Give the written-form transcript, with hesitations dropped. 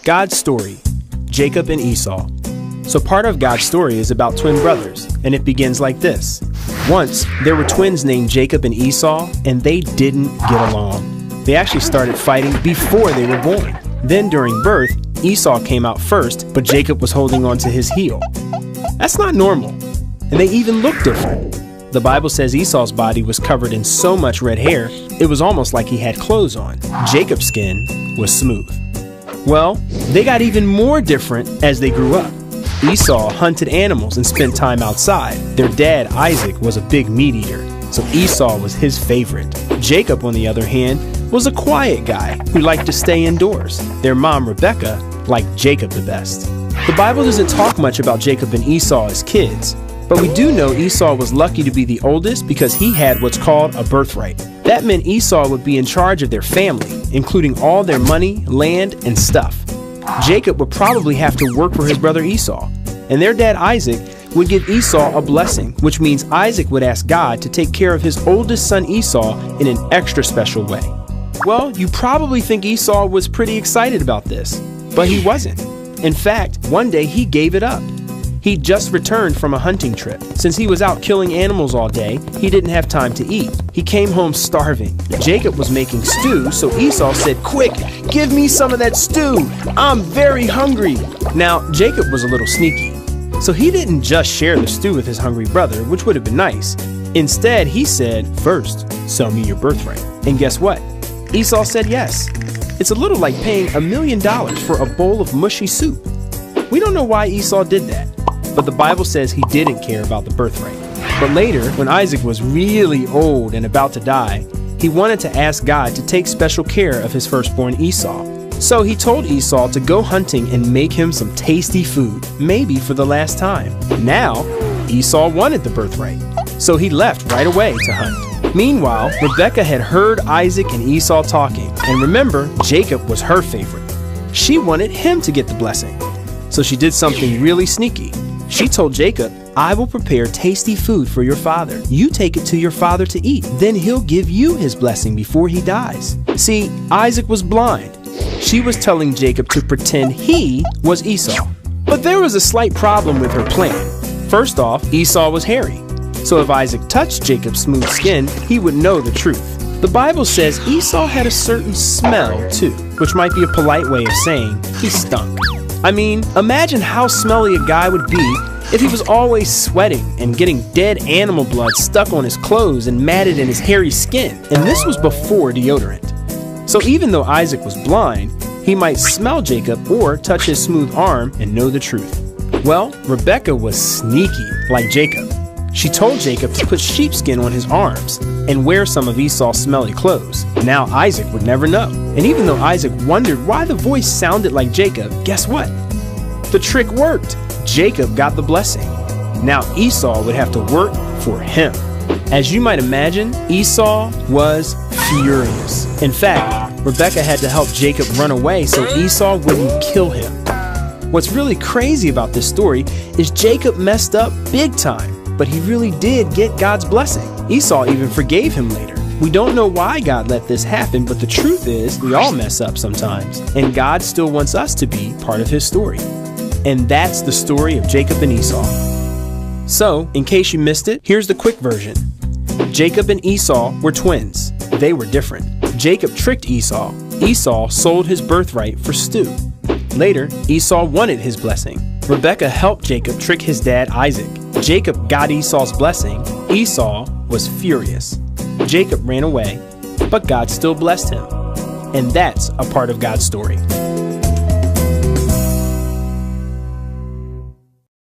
God's story, Jacob and Esau. So part of God's story is about twin brothers, and it begins like this. Once, there were twins named Jacob and Esau, and they didn't get along. They actually started fighting before they were born. Then during birth, Esau came out first, but Jacob was holding on to his heel. That's not normal, and they even look different. The Bible says Esau's body was covered in so much red hair, it was almost like he had clothes on. Jacob's skin was smooth. Well, they got even more different as they grew up. Esau hunted animals and spent time outside. Their dad, Isaac, was a big meat eater, so Esau was his favorite. Jacob, on the other hand, was a quiet guy who liked to stay indoors. Their mom, Rebecca, liked Jacob the best. The Bible doesn't talk much about Jacob and Esau as kids, but we do know Esau was lucky to be the oldest because he had what's called a birthright. That meant Esau would be in charge of their family, including all their money, land, and stuff. Jacob would probably have to work for his brother Esau, and their dad Isaac would give Esau a blessing, which means Isaac would ask God to take care of his oldest son Esau in an extra special way. Well, you probably think Esau was pretty excited about this, but he wasn't. In fact, one day he gave it up. He'd just returned from a hunting trip. Since he was out killing animals all day, he didn't have time to eat. He came home starving. Jacob was making stew, so Esau said, "Quick, give me some of that stew. I'm very hungry." Now, Jacob was a little sneaky, so he didn't just share the stew with his hungry brother, which would have been nice. Instead, he said, "First, sell me your birthright." And guess what? Esau said yes. It's a little like paying $1 million for a bowl of mushy soup. We don't know why Esau did that, but the Bible says he didn't care about the birthright. But later, when Isaac was really old and about to die, he wanted to ask God to take special care of his firstborn Esau. So he told Esau to go hunting and make him some tasty food, maybe for the last time. Now, Esau wanted the birthright, so he left right away to hunt. Meanwhile, Rebecca had heard Isaac and Esau talking, and remember, Jacob was her favorite. She wanted him to get the blessing, so she did something really sneaky. She told Jacob, "I will prepare tasty food for your father. You take it to your father to eat. Then he'll give you his blessing before he dies." See, Isaac was blind. She was telling Jacob to pretend he was Esau. But there was a slight problem with her plan. First off, Esau was hairy. So if Isaac touched Jacob's smooth skin, he would know the truth. The Bible says Esau had a certain smell too, which might be a polite way of saying he stunk. I mean, imagine how smelly a guy would be if he was always sweating and getting dead animal blood stuck on his clothes and matted in his hairy skin. And this was before deodorant. So even though Isaac was blind, he might smell Jacob or touch his smooth arm and know the truth. Well, Rebecca was sneaky like Jacob. She told Jacob to put sheepskin on his arms and wear some of Esau's smelly clothes. Now Isaac would never know. And even though Isaac wondered why the voice sounded like Jacob, guess what? The trick worked. Jacob got the blessing. Now Esau would have to work for him. As you might imagine, Esau was furious. In fact, Rebecca had to help Jacob run away so Esau wouldn't kill him. What's really crazy about this story is Jacob messed up big time. But he really did get God's blessing. Esau even forgave him later. We don't know why God let this happen, but the truth is we all mess up sometimes, and God still wants us to be part of his story. And that's the story of Jacob and Esau. So, in case you missed it, here's the quick version. Jacob and Esau were twins. They were different. Jacob tricked Esau. Esau sold his birthright for stew. Later, Esau wanted his blessing. Rebecca helped Jacob trick his dad Isaac. Jacob got Esau's blessing. Esau was furious. Jacob ran away, but God still blessed him. And that's a part of God's story.